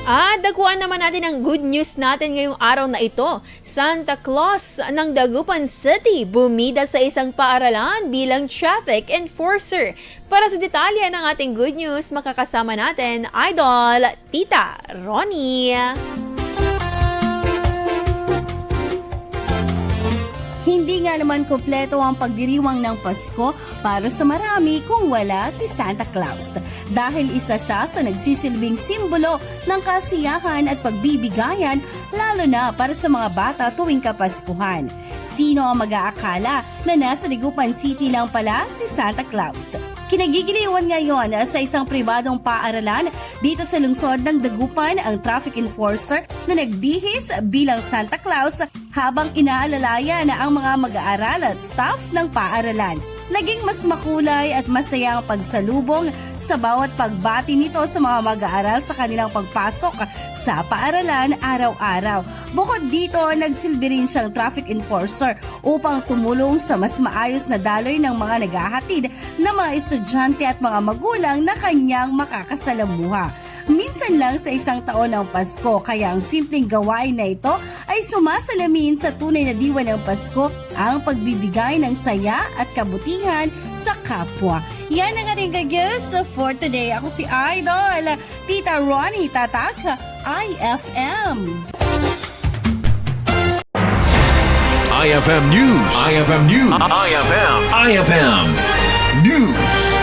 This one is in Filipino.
At daguan naman natin ang good news natin ngayong araw na ito. Santa Claus ng Dagupan City bumida sa isang paaralan bilang traffic enforcer. Para sa detalye ng ating good news, makakasama natin Idol Tita Ronnie. Hindi nga naman kompleto ang pagdiriwang ng Pasko para sa marami kung wala si Santa Claus. Dahil isa siya sa nagsisilbing simbolo ng kasiyahan at pagbibigayan, lalo na para sa mga bata tuwing Kapaskuhan. Sino ang mag-aakala na nasa Dagupan City lang pala si Santa Claus? Kinagigiliwan ngayon sa isang pribadong paaralan dito sa lungsod ng Dagupan ang traffic enforcer na nagbihis bilang Santa Claus habang inaalalaya na ang mga mag-aaral at staff ng paaralan. Naging mas makulay at masaya ang pagsalubong sa bawat pagbati nito sa mga mag-aaral sa kanilang pagpasok sa paaralan araw-araw. Bukod dito, nagsilbi rin siyang traffic enforcer upang tumulong sa mas maayos na daloy ng mga naghahatid na mga estudyante at mga magulang na kanyang makakasalamuha. Minsan lang sa isang taon ng Pasko, kaya ang simpleng gawain na ito ay sumasalamin sa tunay na diwa ng Pasko, ang pagbibigay ng saya at kabutihan sa kapwa. Yan ang ating kagis for today. Ako si Idol Tita Ronnie Tatak, IFM. IFM News. IFM News. IFM News.